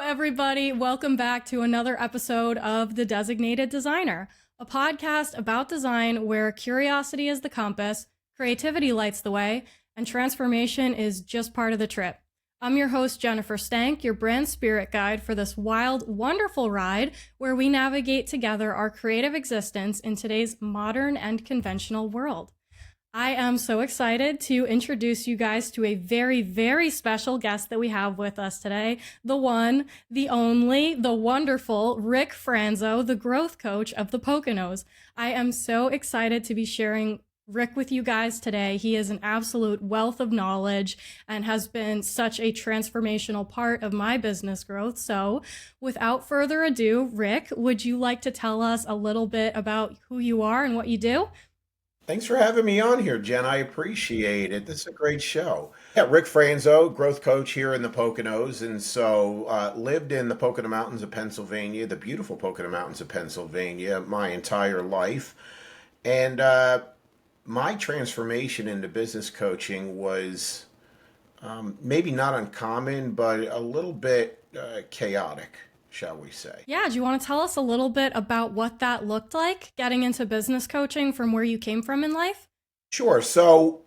everybody. Welcome back to another episode of The Designated Designer, a podcast about design where curiosity is the compass, creativity lights the way, and transformation is just part of the trip. I'm your host, Jennifer Stank, your brand spirit guide for this wild, wonderful ride where we navigate together our creative existence in today's modern and conventional world. I am so excited to introduce you guys to a very, very special guest that we have with us today. The one, the only, the wonderful Rick Franzo, the growth coach of the Poconos. I am so excited to be sharing Rick with you guys today. He is an absolute wealth of knowledge and has been such a transformational part of my business growth. So without further ado, Rick, would you like to tell us a little bit about who you are and what you do? Thanks for having me on here, Jen. I appreciate it. This is a great show. Yeah, Rick Franzo, growth coach here in the Poconos, and so lived in the Pocono Mountains of Pennsylvania, the beautiful Pocono Mountains of Pennsylvania, my entire life. And my transformation into business coaching was maybe not uncommon, but a little bit chaotic, shall we say. Yeah, do you want to tell us a little bit about what that looked like, getting into business coaching from where you came from in life? Sure. So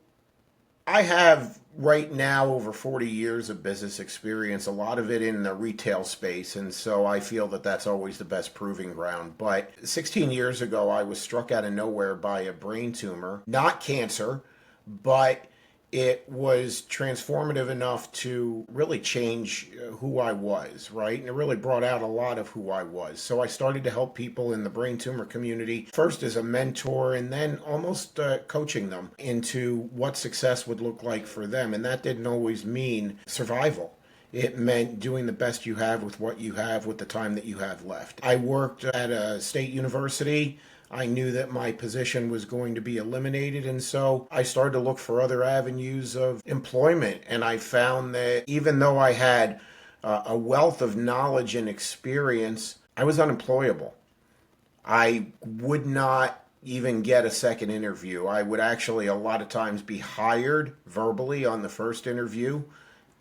I have right now over 40 years of business experience, a lot of it in the retail space. And so I feel that that's always the best proving ground. But 16 years ago, I was struck out of nowhere by a brain tumor, not cancer, but it was transformative enough to really change who I was, right? And it really brought out a lot of who I was. So I started to help people in the brain tumor community, first as a mentor and then almost coaching them into what success would look like for them. And that didn't always mean survival. It meant doing the best you have with what you have with the time that you have left. I worked at a state university. I knew that my position was going to be eliminated, and so I started to look for other avenues of employment. And I found that even though I had a wealth of knowledge and experience, I was unemployable. I would not even get a second interview. I would actually a lot of times be hired verbally on the first interview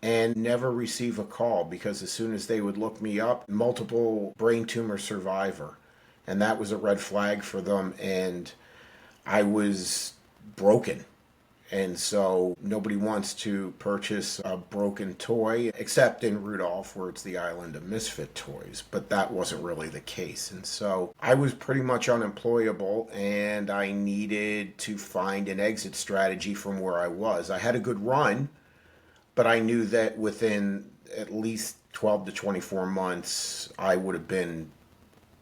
and never receive a call because as soon as they would look me up, multiple brain tumor survivor. And that was a red flag for them. And I was broken. And so nobody wants to purchase a broken toy, except in Rudolph, where it's the island of misfit toys. But that wasn't really the case. And so I was pretty much unemployable, and I needed to find an exit strategy from where I was. I had a good run, but I knew that within at least 12 to 24 months, I would have been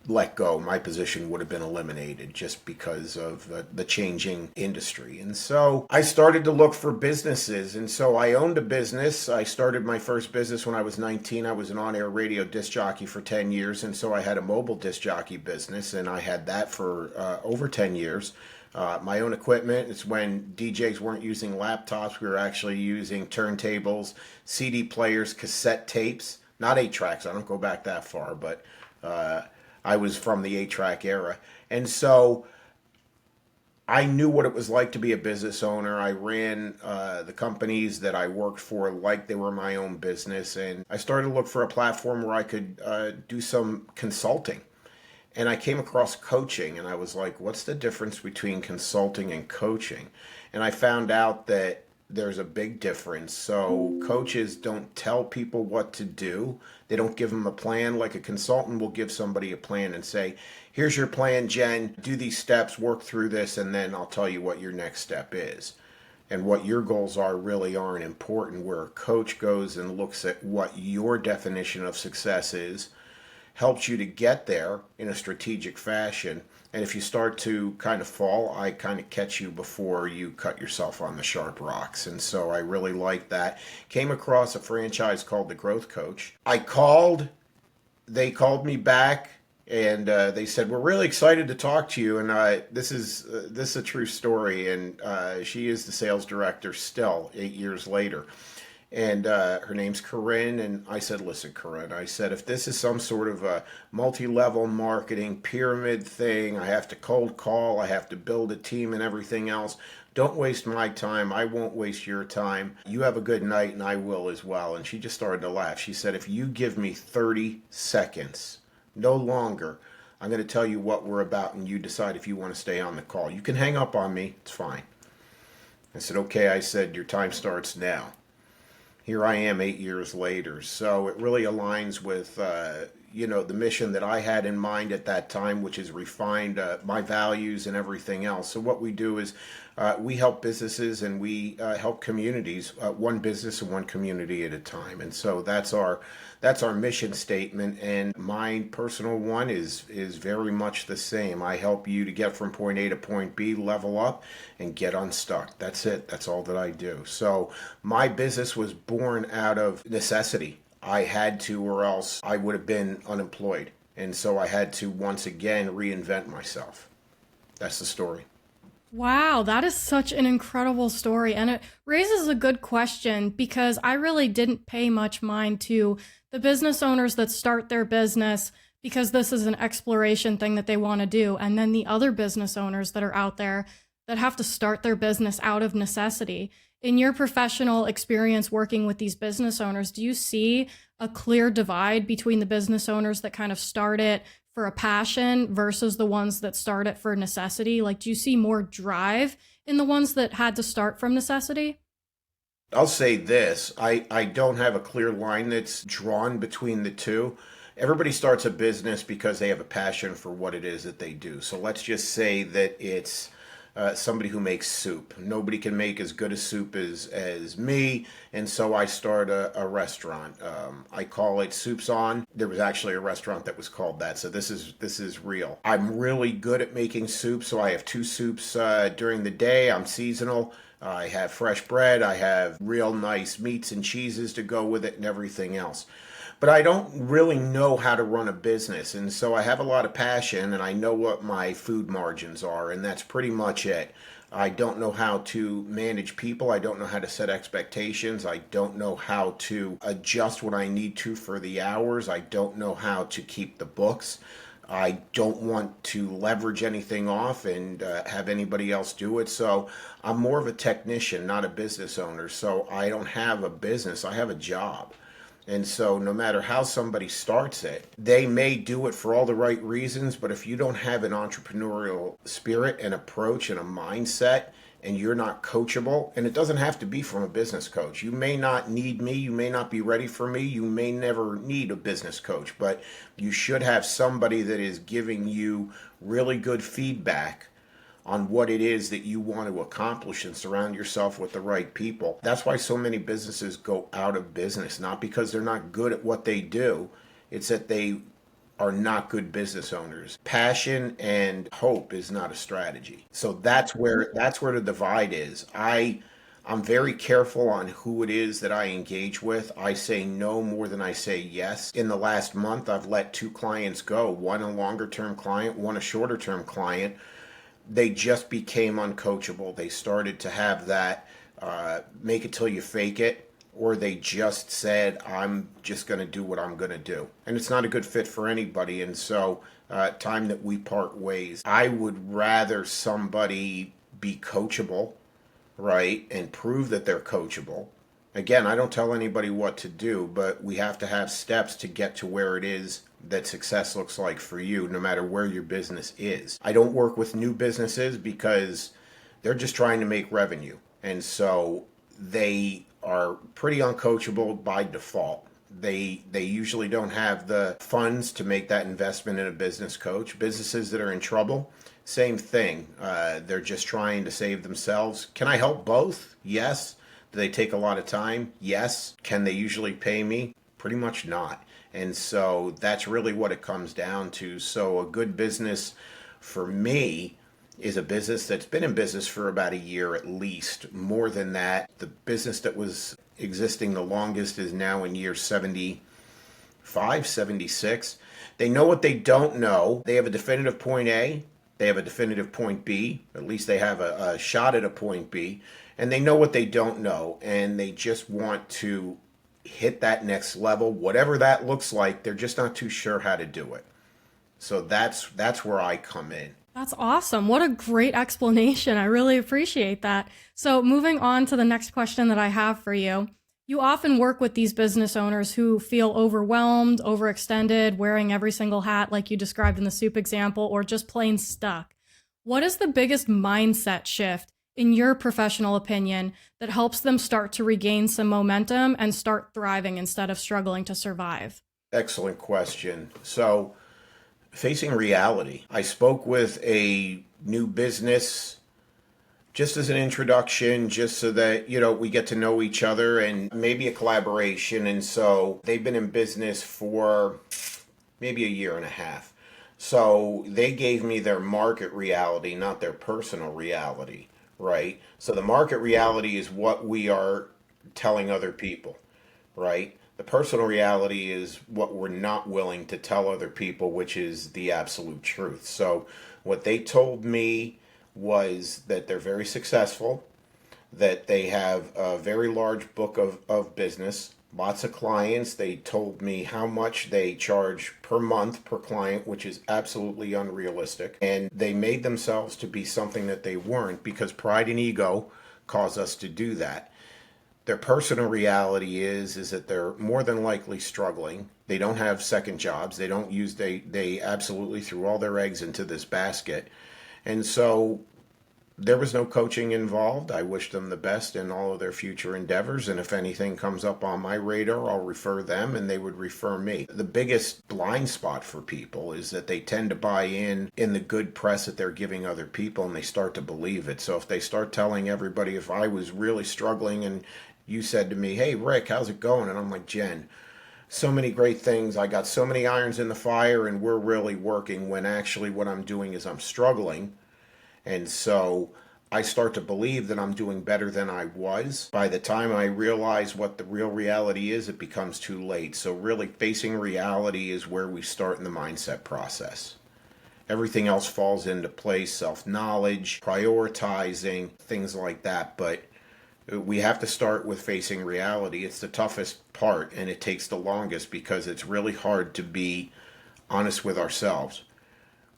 let go. My position would have been eliminated just because of the changing industry. And so I started to look for businesses. And so I owned a business. I started my first business when I was 19. I was an on-air radio disc jockey for 10 years. And so I had a mobile disc jockey business, and I had that for over 10 years. My own equipment. It's when DJs weren't using laptops. We were actually using turntables, CD players, cassette tapes, not 8-tracks. I don't go back that far, but I was from the 8-track era. And so I knew what it was like to be a business owner. I ran the companies that I worked for like they were my own business. And I started to look for a platform where I could do some consulting. And I came across coaching, and I was like, what's the difference between consulting and coaching? And I found out that there's a big difference. So coaches don't tell people what to do. They don't give them a plan. Like a consultant will give somebody a plan and say, here's your plan, Jen, do these steps, work through this, and then I'll tell you what your next step is. And what your goals are really aren't important. Where a coach goes and looks at what your definition of success is, helps you to get there in a strategic fashion. And if you start to kind of fall, I kind of catch you before you cut yourself on the sharp rocks. And so I really like that. Came across a franchise called The Growth Coach. They called me back, and they said, we're really excited to talk to you. And this is a true story. And she is the sales director still 8 years later. And her name's Corinne. And I said, listen, Corinne, I said, if this is some sort of a multi-level marketing pyramid thing, I have to cold call, I have to build a team and everything else. Don't waste my time. I won't waste your time. You have a good night, and I will as well. And she just started to laugh. She said, if you give me 30 seconds, no longer, I'm going to tell you what we're about, and you decide if you want to stay on the call. You can hang up on me. It's fine. I said, okay. I said, your time starts now. Here I am 8 years later. So it really aligns with, the mission that I had in mind at that time, which is refined my values and everything else. So what we do is we help businesses and we help communities, one business and one community at a time. And so that's our mission statement. And my personal one is very much the same. I help you to get from point A to point B, level up, and get unstuck. That's it. That's all that I do. So my business was born out of necessity. I had to, or else I would have been unemployed. And so I had to once again reinvent myself. That's the story. Wow, that is such an incredible story. And it raises a good question because I really didn't pay much mind to the business owners that start their business because this is an exploration thing that they want to do. And then the other business owners that are out there that have to start their business out of necessity. In your professional experience working with these business owners, do you see a clear divide between the business owners that kind of start it for a passion versus the ones that start it for necessity? Like, do you see more drive in the ones that had to start from necessity? I'll say this. I don't have a clear line that's drawn between the two. Everybody starts a business because they have a passion for what it is that they do. So let's just say that it's somebody who makes soup. Nobody can make as good a soup as me, and so I start a restaurant. I call it Soups On. There was actually a restaurant that was called that, so this is real. I'm really good at making soup, so I have two soups during the day. I'm seasonal. I have fresh bread. I have real nice meats and cheeses to go with it and everything else. But I don't really know how to run a business. And so I have a lot of passion and I know what my food margins are, and that's pretty much it. I don't know how to manage people. I don't know how to set expectations. I don't know how to adjust what I need to for the hours. I don't know how to keep the books. I don't want to leverage anything off and have anybody else do it. So I'm more of a technician, not a business owner. So I don't have a business. I have a job. And so no matter how somebody starts it, they may do it for all the right reasons, but if you don't have an entrepreneurial spirit and approach and a mindset and you're not coachable, and it doesn't have to be from a business coach. You may not need me, you may not be ready for me, you may never need a business coach, but you should have somebody that is giving you really good feedback on what it is that you want to accomplish and surround yourself with the right people. That's why so many businesses go out of business, not because they're not good at what they do. It's that they are not good business owners. Passion and hope is not a strategy. So that's where the divide is. I'm very careful on who it is that I engage with. I say no more than I say yes. In the last month, I've let two clients go, one a longer term client, one a shorter term client. They just became uncoachable. They started to have that make it till you fake it, or they just said, I'm just going to do what I'm going to do. And it's not a good fit for anybody. And so time that we part ways. I would rather somebody be coachable, right, and prove that they're coachable. Again, I don't tell anybody what to do, but we have to have steps to get to where it is that success looks like for you, no matter where your business is. I don't work with new businesses because they're just trying to make revenue. And so they are pretty uncoachable by default. They usually don't have the funds to make that investment in a business coach. Businesses that are in trouble, same thing. They're just trying to save themselves. Can I help both? Yes. Do they take a lot of time? Yes. Can they usually pay me? Pretty much not. And so that's really what it comes down to. So a good business for me is a business that's been in business for about a year at least. More than that, the business that was existing the longest is now in year 75, 76. They know what they don't know. They have a definitive point A. They have a definitive point B. At least they have a shot at a point B. and they know what they don't know, and they just want to hit that next level, whatever that looks like. They're just not too sure how to do it. So that's where I come in. That's awesome. What a great explanation. I really appreciate that. So, moving on to the next question that I have for you. You often work with these business owners who feel overwhelmed, overextended, wearing every single hat, like you described in the soup example, or just plain stuck. What is the biggest mindset shift, in your professional opinion, that helps them start to regain some momentum and start thriving instead of struggling to survive? Excellent question. So, facing reality. I spoke with a new business just as an introduction, just so that, we get to know each other and maybe a collaboration. And so they've been in business for maybe a year and a half. So they gave me their market reality, not their personal reality, right? So the market reality is what we are telling other people, right? The personal reality is what we're not willing to tell other people, which is the absolute truth. So what they told me was that they're very successful, that they have a very large book of business, lots of clients. They told me how much they charge per month per client, which is absolutely unrealistic. And they made themselves to be something that they weren't, because pride and ego cause us to do that. Their personal reality is that they're more than likely struggling. They don't have second jobs. They absolutely threw all their eggs into this basket. And so there was no coaching involved. I wish them the best in all of their future endeavors. And if anything comes up on my radar, I'll refer them and they would refer me. The biggest blind spot for people is that they tend to buy in the good press that they're giving other people, and they start to believe it. So if they start telling everybody, if I was really struggling and you said to me, "Hey, Rick, how's it going?" And I'm like, "Jen, so many great things. I got so many irons in the fire and we're really working," when actually what I'm doing is I'm struggling. And so I start to believe that I'm doing better than I was. By the time I realize what the real reality is, it becomes too late. So really facing reality is where we start in the mindset process. Everything else falls into place, self-knowledge, prioritizing, things like that. But we have to start with facing reality. It's the toughest part, and it takes the longest because it's really hard to be honest with ourselves.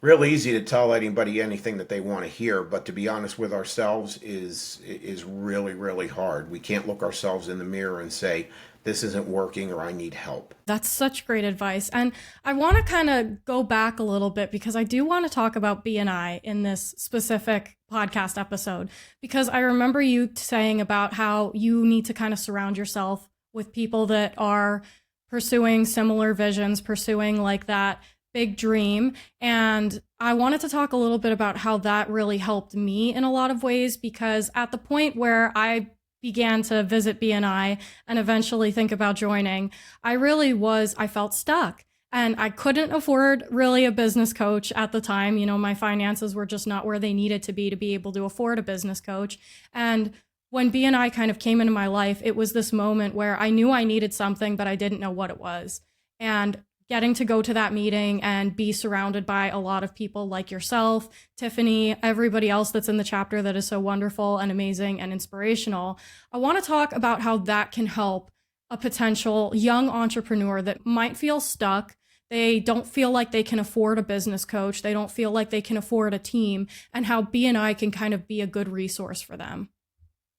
Real easy to tell anybody anything that they want to hear, but to be honest with ourselves is really, really hard. We can't look ourselves in the mirror and say, "This isn't working," or "I need help." That's such great advice. And I want to kind of go back a little bit because I do want to talk about BNI in this specific podcast episode, because I remember you saying about how you need to kind of surround yourself with people that are pursuing similar visions, pursuing like that big dream. And I wanted to talk a little bit about how that really helped me in a lot of ways, because at the point where I began to visit BNI and eventually think about joining, I felt stuck. And I couldn't afford really a business coach at the time. You know, my finances were just not where they needed to be able to afford a business coach. And when BNI kind of came into my life, it was this moment where I knew I needed something, but I didn't know what it was. And getting to go to that meeting and be surrounded by a lot of people like yourself, Tiffany, everybody else that's in the chapter that is so wonderful and amazing and inspirational. I want to talk about how that can help a potential young entrepreneur that might feel stuck. They don't feel like they can afford a business coach. They don't feel like they can afford a team, and how BNI can kind of be a good resource for them.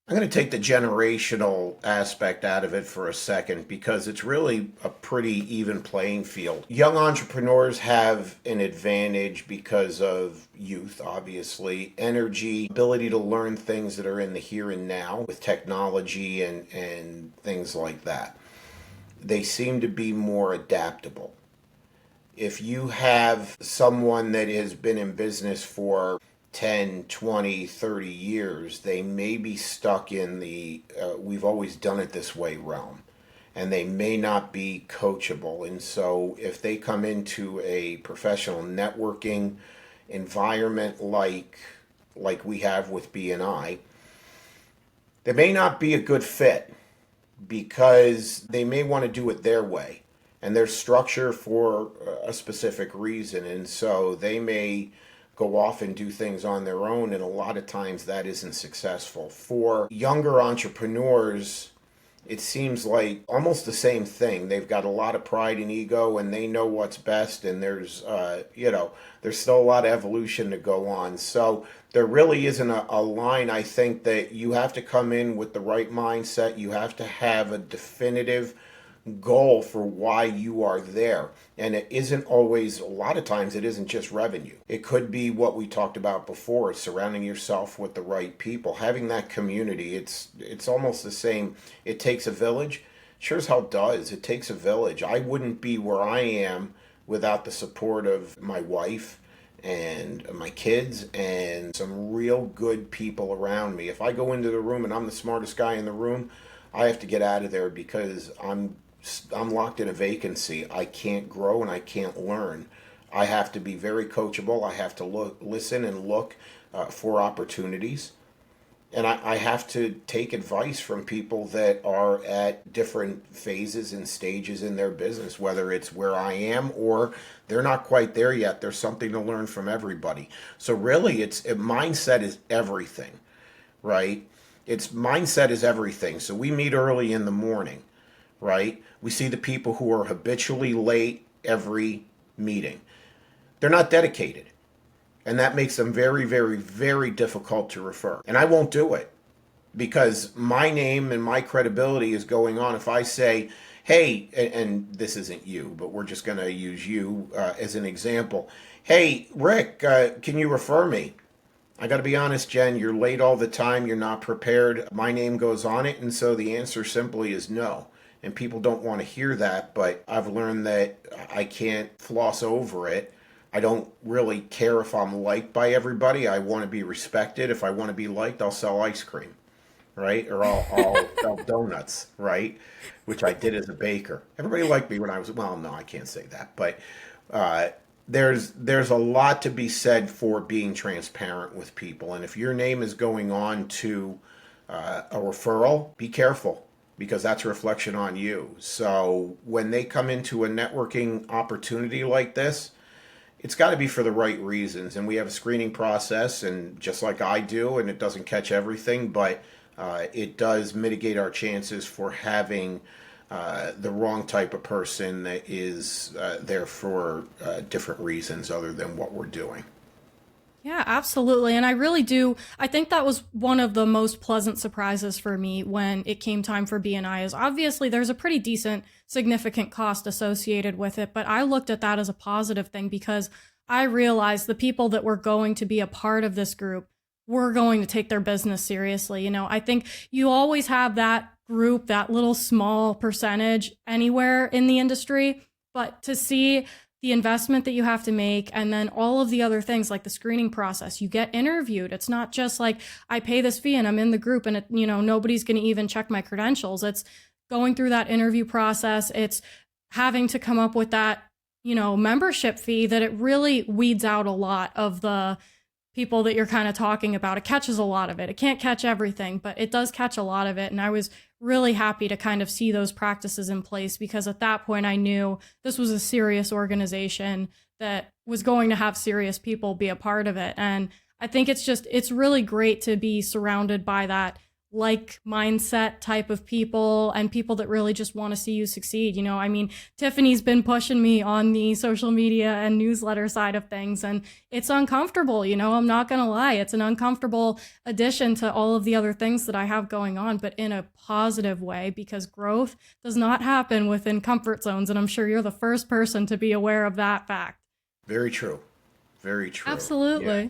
I'm going to take the generational aspect out of it for a second, because it's really a pretty even playing field. Young entrepreneurs have an advantage because of youth, obviously, energy, ability to learn things that are in the here and now with technology and things like that. They seem to be more adaptable. If you have someone that has been in business for 10, 20, 30 years, they may be stuck in the we've always done it this way realm, and they may not be coachable. And so if they come into a professional networking environment like we have with BNI, they may not be a good fit, because they may want to do it their way, and there's structure for a specific reason. And so they may go off and do things on their own, and a lot of times that isn't successful. For younger entrepreneurs, it seems like almost the same thing. They've got a lot of pride and ego, and they know what's best, and there's still a lot of evolution to go on. So there really isn't a line. I think that you have to come in with the right mindset. You have to have a definitive goal for why you are there. And it isn't always, a lot of times, it isn't just revenue. It could be what we talked about before, surrounding yourself with the right people, having that community. It's almost the same. It takes a village. Sure as hell does. It takes a village. I wouldn't be where I am without the support of my wife and my kids and some real good people around me. If I go into the room and I'm the smartest guy in the room, I have to get out of there because I'm locked in a vacancy. I can't grow and I can't learn. I have to be very coachable. I have to listen and look for opportunities. And I have to take advice from people that are at different phases and stages in their business, whether it's where I am or they're not quite there yet. There's something to learn from everybody. So really, mindset is everything, right? Mindset is everything. So we meet early in the morning, right? We see the people who are habitually late every meeting. They're not dedicated. And that makes them very, very, very difficult to refer. And I won't do it because my name and my credibility is going on. If I say, hey, and this isn't you, but we're just going to use you as an example. Hey, Rick, can you refer me? I got to be honest, Jen, you're late all the time. You're not prepared. My name goes on it. And so the answer simply is no. And people don't want to hear that, but I've learned that I can't floss over it. I don't really care if I'm liked by everybody. I want to be respected. If I want to be liked, I'll sell ice cream, right? Or I'll sell donuts, right? Which I did as a baker. Everybody liked me when I was, well, no, I can't say that. But there's a lot to be said for being transparent with people. And if your name is going on to a referral, be careful because that's a reflection on you. So when they come into a networking opportunity like this, it's got to be for the right reasons. And we have a screening process, and just like I do, and it doesn't catch everything, but it does mitigate our chances for having the wrong type of person that is there for different reasons other than what we're doing. Yeah, absolutely. And I really do. I think that was one of the most pleasant surprises for me when it came time for BNI is obviously there's a pretty decent, significant cost associated with it. But I looked at that as a positive thing because I realized the people that were going to be a part of this group were going to take their business seriously. You know, I think you always have that group, that little small percentage anywhere in the industry. But to see the investment that you have to make, and then all of the other things like the screening process, you get interviewed. It's not just like I pay this fee and I'm in the group and nobody's going to even check my credentials. It's going through that interview process. It's having to come up with that, membership fee that it really weeds out a lot of the people that you're kind of talking about. It catches a lot of it. It can't catch everything, but it does catch a lot of it. And I was really happy to kind of see those practices in place because at that point I knew this was a serious organization that was going to have serious people be a part of it. And I think it's really great to be surrounded by that like mindset type of people and people that really just want to see you succeed. Tiffany's been pushing me on the social media and newsletter side of things, and it's uncomfortable. I'm not going to lie. It's an uncomfortable addition to all of the other things that I have going on, but in a positive way, because growth does not happen within comfort zones. And I'm sure you're the first person to be aware of that fact. Very true. Very true. Absolutely. Yeah.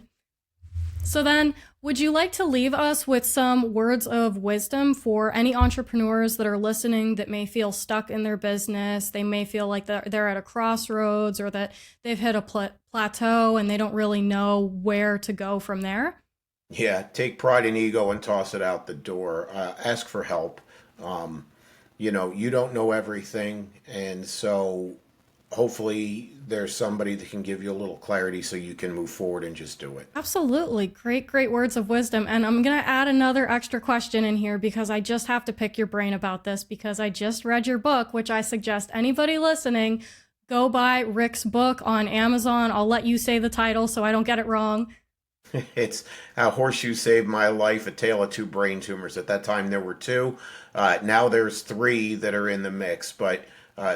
So then, would you like to leave us with some words of wisdom for any entrepreneurs that are listening that may feel stuck in their business? They may feel like they're at a crossroads or that they've hit a plateau and they don't really know where to go from there. Yeah, take pride and ego and toss it out the door. Ask for help. You don't know everything, and so hopefully there's somebody that can give you a little clarity so you can move forward and just do it. Absolutely. Great words of wisdom. And I'm going to add another extra question in here because I just have to pick your brain about this because I just read your book, which I suggest anybody listening go buy Rick's book on Amazon. I'll let you say the title so I don't get it wrong. It's How Horseshoe Saved My Life, A Tale of Two Brain Tumors. At that time, there were two. Now there's three that are in the mix, but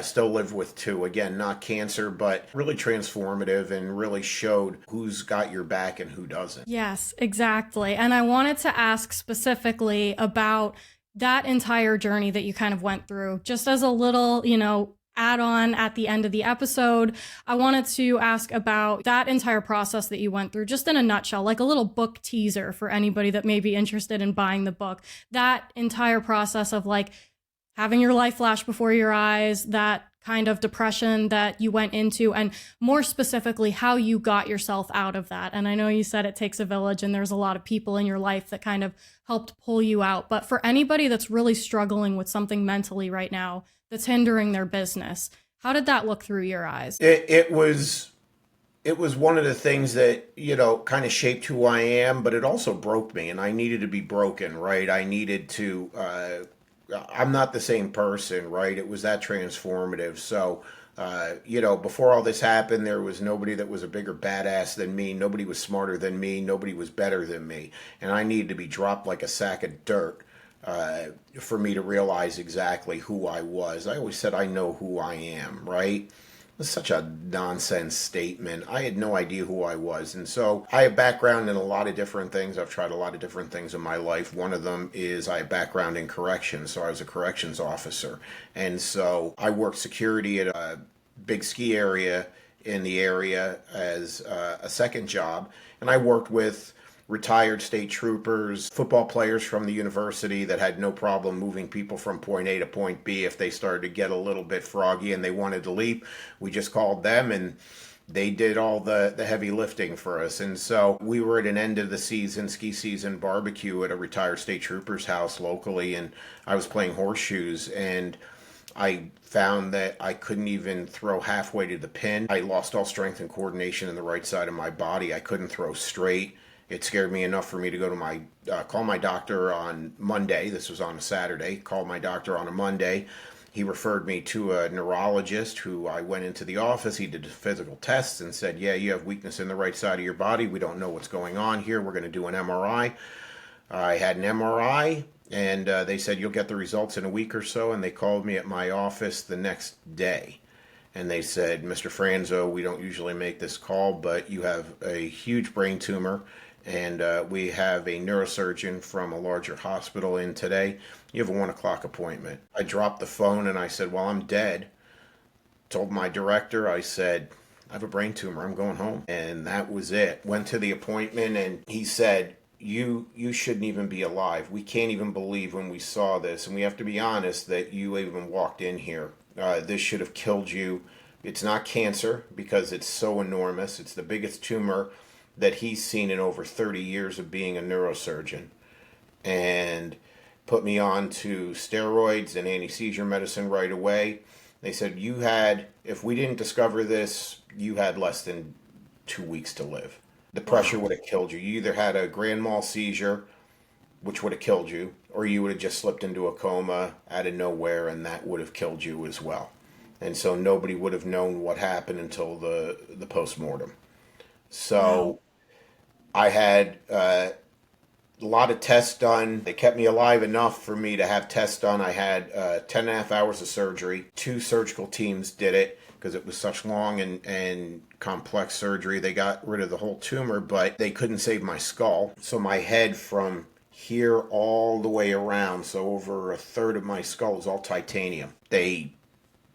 still live with two. Again, not cancer, but really transformative and really showed who's got your back and who doesn't. Yes, exactly. And I wanted to ask specifically about that entire journey that you kind of went through, just as a little, add on at the end of the episode. I wanted to ask about that entire process that you went through, just in a nutshell, like a little book teaser for anybody that may be interested in buying the book. That entire process of like having your life flash before your eyes, that kind of depression that you went into, and more specifically, how you got yourself out of that. And I know you said it takes a village and there's a lot of people in your life that kind of helped pull you out. But for anybody that's really struggling with something mentally right now that's hindering their business, how did that look through your eyes? It was one of the things that, kind of shaped who I am, but it also broke me, and I needed to be broken, right? I needed to, I'm not the same person, right? It was that transformative. So, before all this happened, there was nobody that was a bigger badass than me. Nobody was smarter than me. Nobody was better than me. And I needed to be dropped like a sack of dirt for me to realize exactly who I was. I always said I know who I am, right? It's such a nonsense statement. I had no idea who I was. And so I have background in a lot of different things. I've tried a lot of different things in my life. One of them is I have background in corrections. So I was a corrections officer. And so I worked security at a big ski area in the area as a second job. And I worked with retired state troopers, football players from the university that had no problem moving people from point A to point B if they started to get a little bit froggy and they wanted to leap. We just called them and they did all the heavy lifting for us. And so we were at an end of the season, ski season barbecue at a retired state trooper's house locally, and I was playing horseshoes, and I found that I couldn't even throw halfway to the pin. I lost all strength and coordination in the right side of my body. I couldn't throw straight. It scared me enough for me to go to call my doctor on Monday. This was on a Saturday. Called my doctor on a Monday. He referred me to a neurologist who I went into the office. He did physical tests and said, yeah, you have weakness in the right side of your body. We don't know what's going on here. We're going to do an MRI. I had an MRI, and they said, you'll get the results in a week or so. And they called me at my office the next day. And they said, Mr. Franzo, we don't usually make this call, but you have a huge brain tumor. And we have a neurosurgeon from a larger hospital in today. You have a 1 o'clock appointment. I dropped the phone and I said, well, I'm dead. Told my director, I said, I have a brain tumor. I'm going home. And that was it. Went to the appointment and he said, you shouldn't even be alive. We can't even believe when we saw this. And we have to be honest that you even walked in here. This should have killed you. It's not cancer because it's so enormous. It's the biggest tumor that he's seen in over 30 years of being a neurosurgeon, and put me on to steroids and anti-seizure medicine right away. They said, if we didn't discover this, you had less than 2 weeks to live. The pressure would have killed you. You either had a grand mal seizure, which would have killed you, or you would have just slipped into a coma out of nowhere, and that would have killed you as well. And so nobody would have known what happened until the post-mortem. So I had a lot of tests done. They kept me alive enough for me to have tests done. I had 10 and a half hours of surgery. 2 surgical teams did it because it was such long and complex surgery. They got rid of the whole tumor, but they couldn't save my skull. So my head from here all the way around, so over a third of my skull, was all titanium. They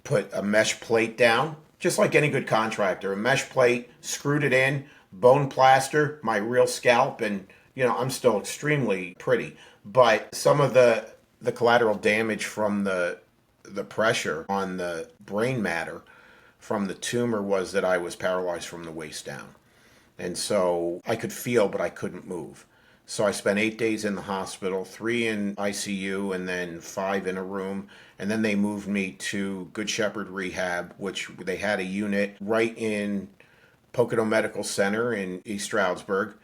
put a mesh plate down, just like any good contractor. A mesh plate, screwed it in, bone plaster, my real scalp, and I'm still extremely pretty. But some of the collateral damage from the pressure on the brain matter from the tumor was that I was paralyzed from the waist down. And so I could feel, but I couldn't move. So I spent 8 days in the hospital, 3 in ICU, and then 5 in a room. And then they moved me to Good Shepherd Rehab, which they had a unit right in Poconos Medical Center in East Stroudsburg.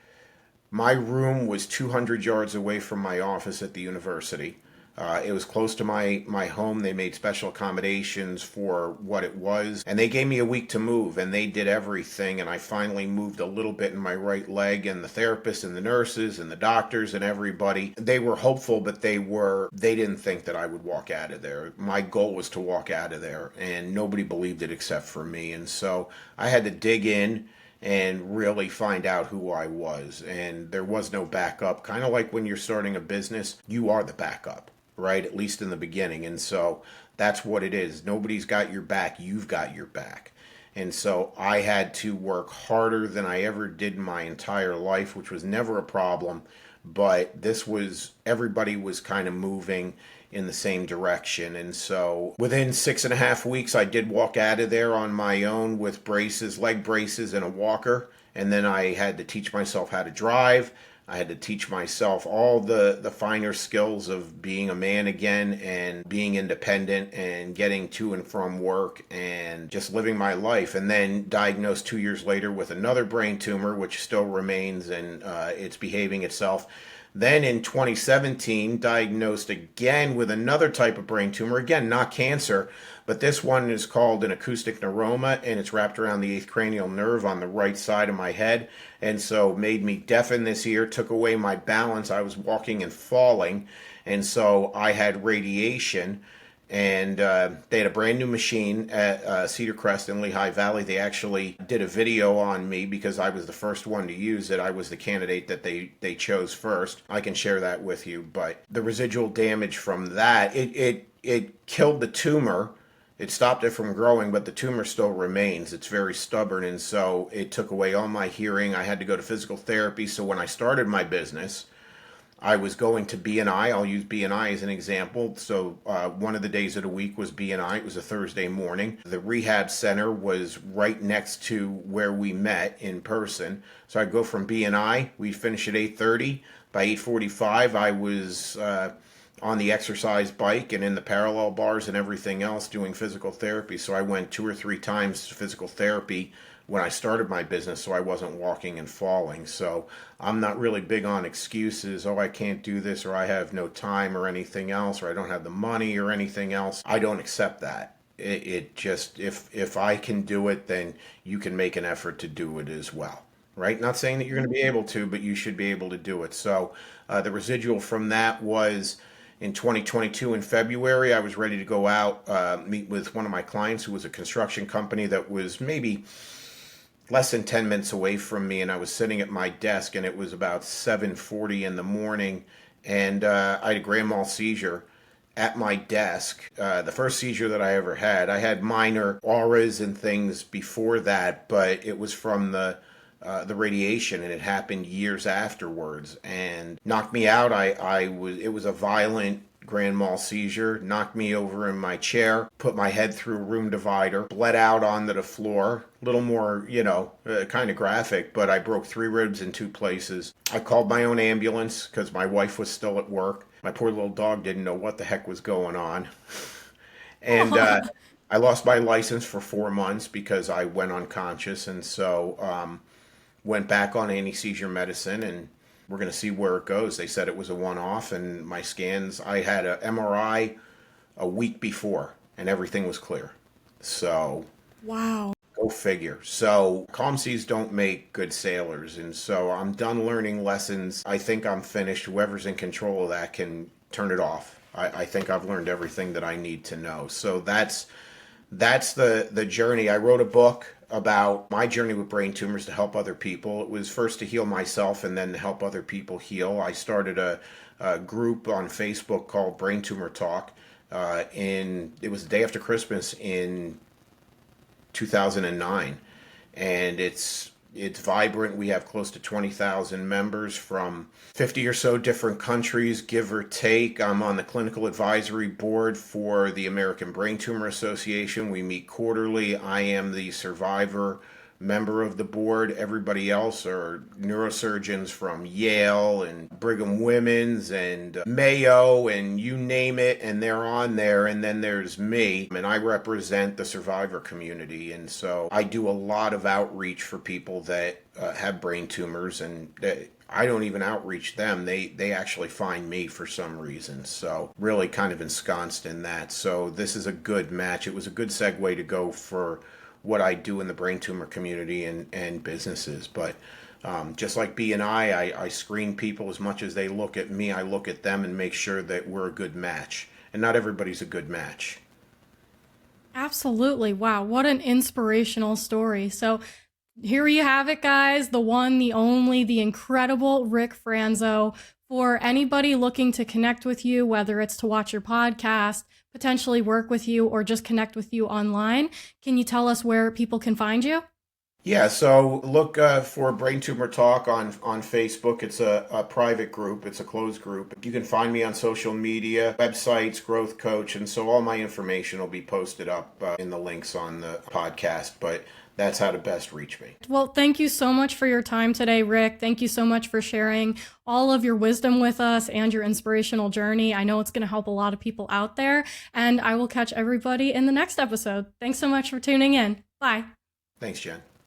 My room was 200 yards away from my office at the university. It was close to my home. They made special accommodations for what it was, and they gave me a week to move, and they did everything. And I finally moved a little bit in my right leg, and the therapists and the nurses and the doctors and everybody, they were hopeful, but they didn't think that I would walk out of there. My goal was to walk out of there, and nobody believed it except for me. And so I had to dig in and really find out who I was. And there was no backup. Kind of like when you're starting a business, you are the backup, right? At least in the beginning. And so that's what it is. Nobody's got your back. You've got your back. And so I had to work harder than I ever did in my entire life, which was never a problem. But everybody was kind of moving in the same direction. And so within 6.5 weeks, I did walk out of there on my own with braces, leg braces, and a walker. And then I had to teach myself how to drive. I had to teach myself all the finer skills of being a man again and being independent and getting to and from work and just living my life. And then diagnosed 2 years later with another brain tumor, which still remains, and it's behaving itself. Then in 2017, diagnosed again with another type of brain tumor, again, not cancer, but this one is called an acoustic neuroma, and it's wrapped around the eighth cranial nerve on the right side of my head, and so made me deaf in this ear, took away my balance. I was walking and falling, and so I had radiation. And they had a brand new machine at Cedar Crest in Lehigh Valley. They actually did a video on me because I was the first one to use it. I was the candidate that they chose first. I can share that with you. But the residual damage from that, it killed the tumor. It stopped it from growing, but the tumor still remains. It's very stubborn, and so it took away all my hearing. I had to go to physical therapy. So when I started my business, I was going to BNI. I'll use BNI as an example. So one of the days of the week was BNI. It was a Thursday morning. The rehab center was right next to where we met in person. So I'd go from BNI. We'd finish at 8:30. By 8:45, I was on the exercise bike and in the parallel bars and everything else doing physical therapy. So I went 2 or 3 times to physical therapy when I started my business, so I wasn't walking and falling. So I'm not really big on excuses. Oh, I can't do this, or I have no time, or anything else, or I don't have the money, or anything else. I don't accept that. It just, if I can do it, then you can make an effort to do it as well, right? Not saying that you're going to be able to, but you should be able to do it. So the residual from that was in 2022 in February. I was ready to go out, meet with one of my clients who was a construction company that was maybe less than 10 minutes away from me, and I was sitting at my desk, and it was about 7:40 in the morning, and I had a grand mal seizure at my desk. The first seizure that I ever had. I had minor auras and things before that, but it was from the radiation, and it happened years afterwards, and knocked me out. It was a violent grand mal seizure, knocked me over in my chair, put my head through a room divider, bled out onto the floor. A little more, kind of graphic, but I broke 3 ribs in 2 places. I called my own ambulance because my wife was still at work. My poor little dog didn't know what the heck was going on. And I lost my license for 4 months because I went unconscious, and so went back on anti-seizure medicine, and we're going to see where it goes. They said it was a one-off, and my scans, I had an MRI a week before, and everything was clear. So, Wow. go figure. So, calm seas don't make good sailors, and so I'm done learning lessons. I think I'm finished. Whoever's in control of that can turn it off. I think I've learned everything that I need to know. So that's the journey. I wrote a book about my journey with brain tumors to help other people. It was first to heal myself and then to help other people heal. I started a group on Facebook called Brain Tumor Talk. It was the day after Christmas in 2009, and it's vibrant. We have close to 20,000 members from 50 or so different countries, give or take. I'm on the clinical advisory board for the American Brain Tumor Association. We meet quarterly. I am the survivor member of the board. Everybody else are neurosurgeons from Yale and Brigham Women's and Mayo and you name it, and they're on there. And then there's me, and I represent the survivor community. And so I do a lot of outreach for people that have brain tumors, and I don't even outreach them. They actually find me for some reason. So really kind of ensconced in that. So this is a good match. It was a good segue to go for what I do in the brain tumor community and businesses. But just like I screen people. As much as they look at me, I look at them and make sure that we're a good match. And not everybody's a good match. Absolutely. Wow. What an inspirational story. So here you have it, guys. The one, the only, the incredible Rick Franzo. For anybody looking to connect with you, whether it's to watch your podcast, potentially work with you, or just connect with you online, can you tell us where people can find you? Yeah, so look for Brain Tumor Talk on Facebook. It's a private group. It's a closed group. You can find me on social media, websites, Growth Coach, and so all my information will be posted up in the links on the podcast, but that's how to best reach me. Well, thank you so much for your time today, Rick. Thank you so much for sharing all of your wisdom with us and your inspirational journey. I know it's going to help a lot of people out there, and I will catch everybody in the next episode. Thanks so much for tuning in. Bye. Thanks, Jen.